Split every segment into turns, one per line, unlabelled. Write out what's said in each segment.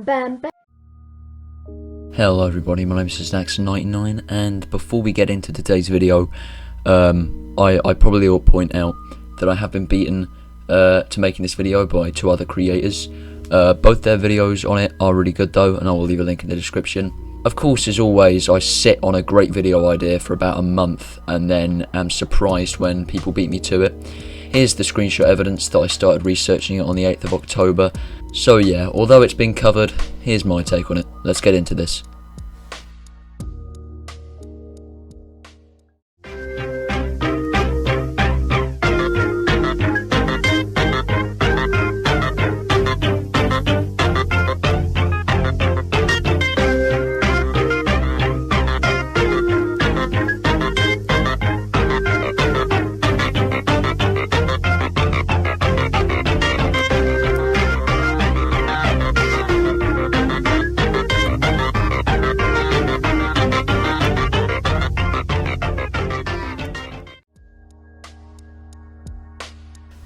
bam, bam.
Hello everybody, my name is Snax99, and before we get into today's video, I probably ought to point out that I have been beaten to making this video by two other creators. Both their videos on it are really good though, and I will leave a link in the description. Of course, as always, I sit on a great video idea for about a month and then am surprised when people beat me to it. Here's the screenshot evidence that I started researching it on the 8th of October. So yeah, although it's been covered, here's my take on it. Let's get into this.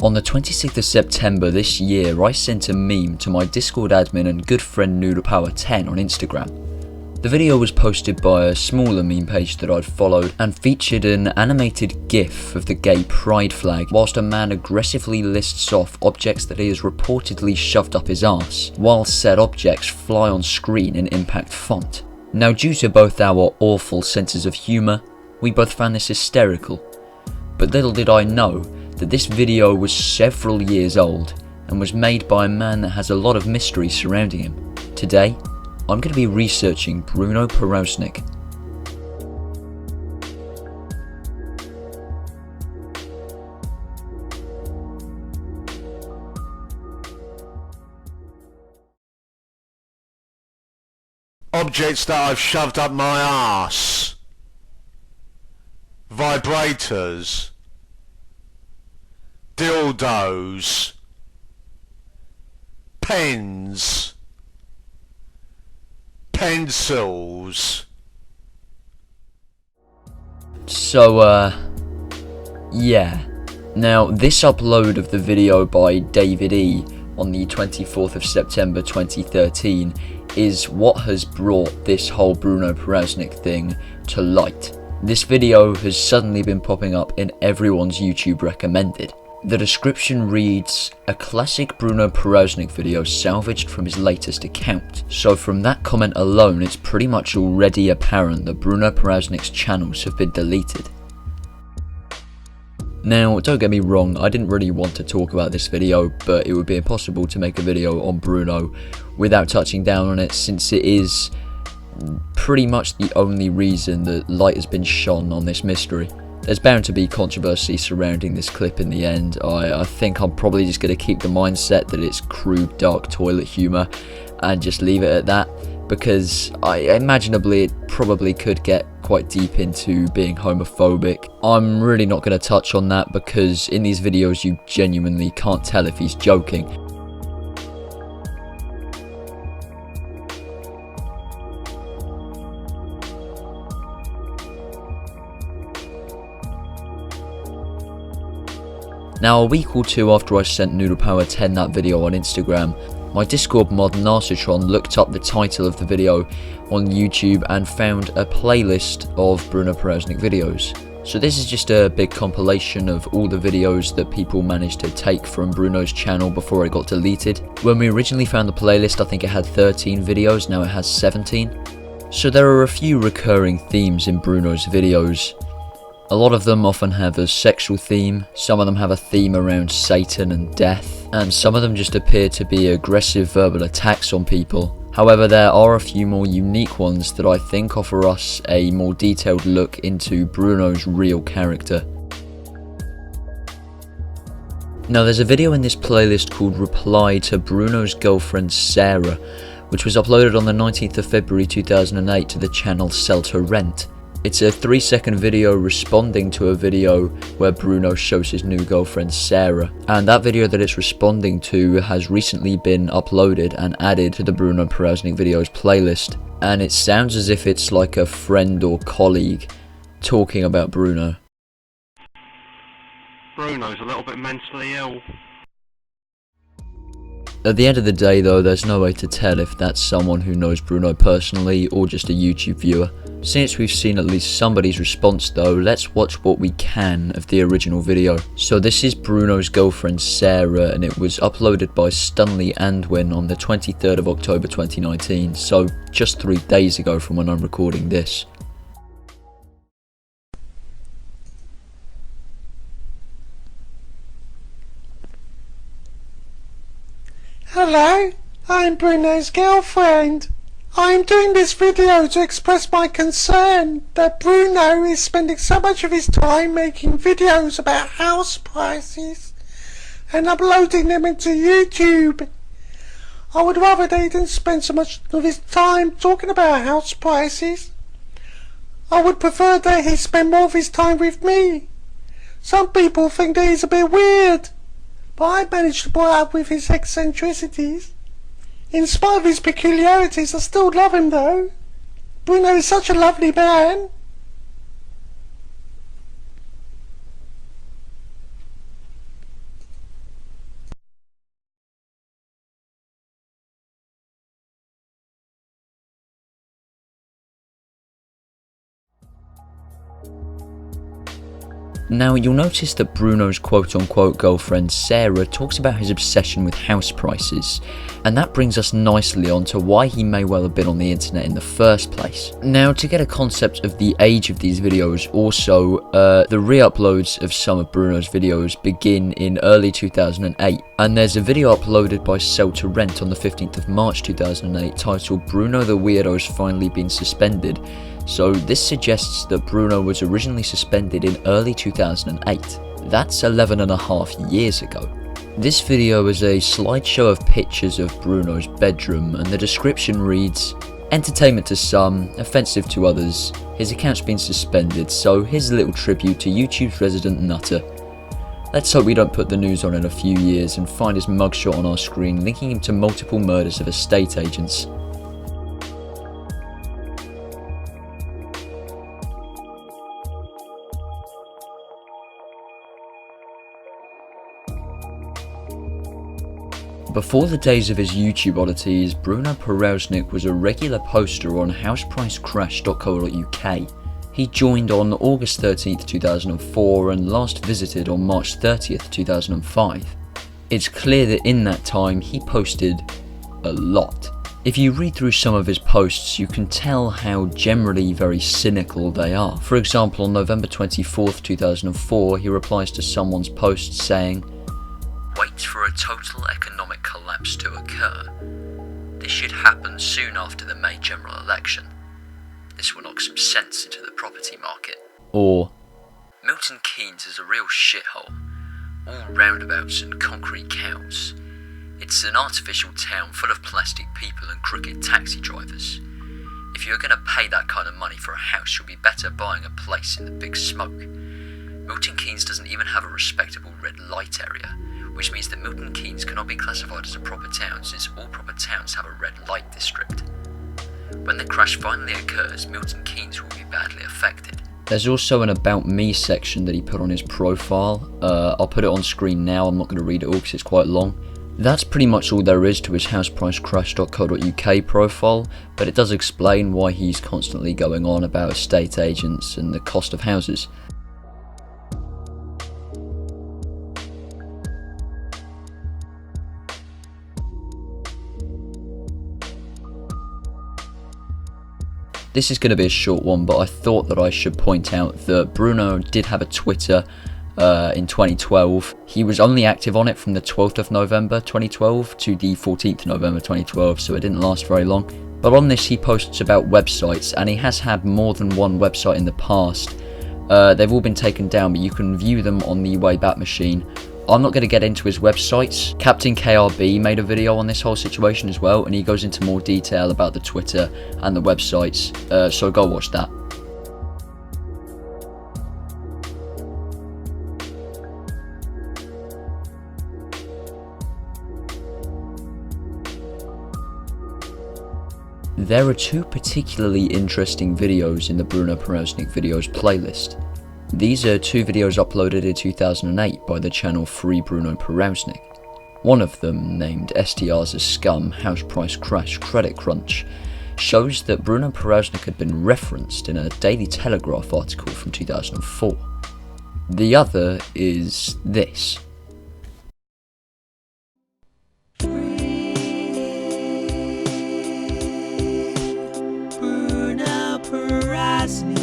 On the 26th of September this year, I sent a meme to my Discord admin and good friend NoodlePower10 on Instagram. The video was posted by a smaller meme page that I'd followed and featured an animated GIF of the gay pride flag whilst a man aggressively lists off objects that he has reportedly shoved up his arse, while said objects fly on screen in impact font. Now, due to both our awful senses of humour, we both found this hysterical. But little did I know that this video was several years old and was made by a man that has a lot of mystery surrounding him. Today, I'm going to be researching Bruno Powroznik.
Objects that I've shoved up my arse. Vibrators. Dildos. Pens. Pencils.
So, yeah. Now, this upload of the video by David E on the 24th of September 2013 is what has brought this whole Bruno Powroznik thing to light. This video has suddenly been popping up in everyone's YouTube recommended. The description reads, a classic Bruno Powroznik video salvaged from his latest account. So from that comment alone, it's pretty much already apparent that Bruno Powroznik's channels have been deleted. Now, don't get me wrong, I didn't really want to talk about this video, but it would be impossible to make a video on Bruno without touching down on it, since it is pretty much the only reason that light has been shone on this mystery. There's bound to be controversy surrounding this clip in the end. I think I'm probably just going to keep the mindset that it's crude, dark toilet humour and just leave it at that, because imaginably it probably could get quite deep into being homophobic. I'm really not going to touch on that because in these videos you genuinely can't tell if he's joking. Now, a week or two after I sent NoodlePower10 that video on Instagram, my Discord mod Narcitron looked up the title of the video on YouTube and found a playlist of Bruno Powroznik videos. So this is just a big compilation of all the videos that people managed to take from Bruno's channel before it got deleted. When we originally found the playlist, I think it had 13 videos, now it has 17. So there are a few recurring themes in Bruno's videos. A lot of them often have a sexual theme, some of them have a theme around Satan and death, and some of them just appear to be aggressive verbal attacks on people. However, there are a few more unique ones that I think offer us a more detailed look into Bruno's real character. Now, there's a video in this playlist called Reply to Bruno's Girlfriend Sarah, which was uploaded on the 19th of February 2008 to the channel Sell to Rent. It's a 3-second video responding to a video where Bruno shows his new girlfriend Sarah, and that video that it's responding to has recently been uploaded and added to the Bruno Powroznik videos playlist, and it sounds as if it's like a friend or colleague talking about Bruno.
Bruno's a little bit mentally ill.
At the end of the day though, there's no way to tell if that's someone who knows Bruno personally or just a YouTube viewer. Since we've seen at least somebody's response though, let's watch what we can of the original video. So this is Bruno's girlfriend Sarah, and it was uploaded by Stunley Andwin on the 23rd of October 2019, so just 3 days ago from when I'm recording this.
Hello, I'm Bruno's girlfriend. I'm doing this video to express my concern that Bruno is spending so much of his time making videos about house prices and uploading them into YouTube. I would rather that he didn't spend so much of his time talking about house prices. I would prefer that he spend more of his time with me. Some people think that he's a bit weird, but I managed to put up with his eccentricities. In spite of his peculiarities, I still love him though. Bruno is such a lovely man.
Now you'll notice that Bruno's quote-unquote girlfriend Sarah talks about his obsession with house prices, and that brings us nicely on to why he may well have been on the internet in the first place. Now to get a concept of the age of these videos also, the re-uploads of some of Bruno's videos begin in early 2008, and there's a video uploaded by Sell to Rent on the 15th of March 2008 titled Bruno the Weirdo's Finally Been Suspended. So this suggests that Bruno was originally suspended in early 2008. That's 11.5 years ago. This video is a slideshow of pictures of Bruno's bedroom, and the description reads, "Entertainment to some, offensive to others. His account's been suspended, so here's a little tribute to YouTube's resident nutter. Let's hope we don't put the news on in a few years and find his mugshot on our screen linking him to multiple murders of estate agents." Before the days of his YouTube oddities, Bruno Powroznik was a regular poster on housepricecrash.co.uk. He joined on August 13th, 2004 and last visited on March 30th, 2005. It's clear that in that time he posted a lot. If you read through some of his posts, you can tell how generally very cynical they are. For example, on November 24th, 2004, he replies to someone's post saying, "Wait for a total economic collapse to occur. This should happen soon after the May general election. This will knock some sense into the property market." Or, "Milton Keynes is a real shithole. All roundabouts and concrete cows. It's an artificial town full of plastic people and crooked taxi drivers. If you're going to pay that kind of money for a house, you'll be better buying a place in the big smoke. Milton Keynes doesn't even have a respectable red light area, which means that Milton Keynes cannot be classified as a proper town since all proper towns have a red light district. When the crash finally occurs, Milton Keynes will be badly affected." There's also an About Me section that he put on his profile. I'll put it on screen now, I'm not going to read it all because it's quite long. That's pretty much all there is to his housepricecrash.co.uk profile, but it does explain why he's constantly going on about estate agents and the cost of houses. This is going to be a short one, but I thought that I should point out that Bruno did have a Twitter in 2012. He was only active on it from the 12th of November 2012 to the 14th of November 2012, so it didn't last very long. But on this he posts about websites, and he has had more than one website in the past. They've all been taken down, but you can view them on the Wayback Machine. I'm not going to get into his websites. Captain KRB made a video on this whole situation as well, and he goes into more detail about the Twitter and the websites, so go watch that. There are two particularly interesting videos in the Bruno Powroznik videos playlist. These are two videos uploaded in 2008 by the channel Free Bruno Powroznik. One of them, named STR's a Scum, House Price Crash, Credit Crunch, shows that Bruno Powroznik had been referenced in a Daily Telegraph article from 2004. The other is this.
Bruno Powroznik.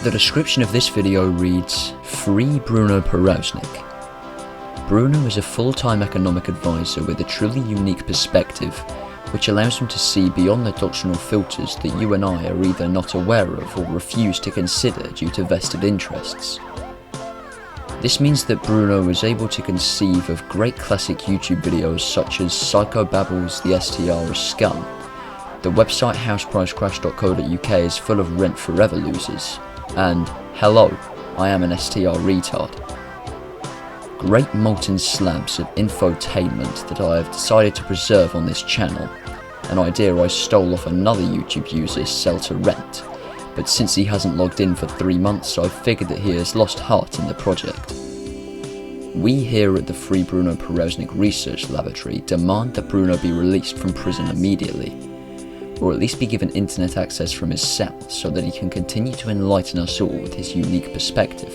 The description of this video reads, Free Bruno Powroznik. Bruno is a full-time economic advisor with a truly unique perspective, which allows him to see beyond the doctrinal filters that you and I are either not aware of or refuse to consider due to vested interests. This means that Bruno is able to conceive of great classic YouTube videos such as Psychobabbles, the STR is Scum. The website housepricecrash.co.uk is full of rent forever losers. And hello, I am an STR retard. Great molten slabs of infotainment that I have decided to preserve on this channel, an idea I stole off another YouTube user's Sell to Rent, but since he hasn't logged in for 3 months I've figured that he has lost heart in the project. We here at the Free Bruno Powroznik Research Laboratory demand that Bruno be released from prison immediately, or at least be given internet access from his cell so that he can continue to enlighten us all with his unique perspective.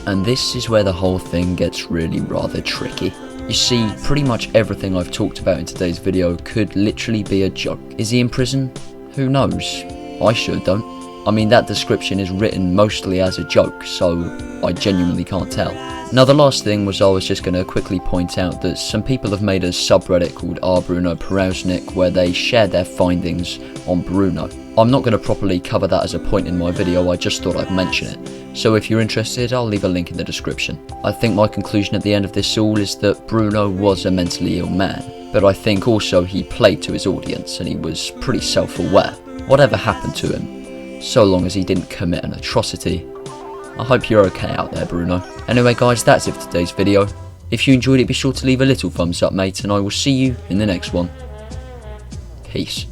And this is where the whole thing gets really rather tricky. You see, pretty much everything I've talked about in today's video could literally be a joke. Is he in prison? Who knows? I sure don't. I mean, that description is written mostly as a joke, so I genuinely can't tell. Now the last thing was I was just going to quickly point out that some people have made a subreddit called Bruno Powroznik where they share their findings on Bruno. I'm not going to properly cover that as a point in my video, I just thought I'd mention it. So if you're interested, I'll leave a link in the description. I think my conclusion at the end of this all is that Bruno was a mentally ill man, but I think also he played to his audience and he was pretty self-aware. Whatever happened to him, so long as he didn't commit an atrocity. I hope you're okay out there, Bruno. Anyway guys, that's it for today's video. If you enjoyed it, be sure to leave a little thumbs up, mate, and I will see you in the next one. Peace.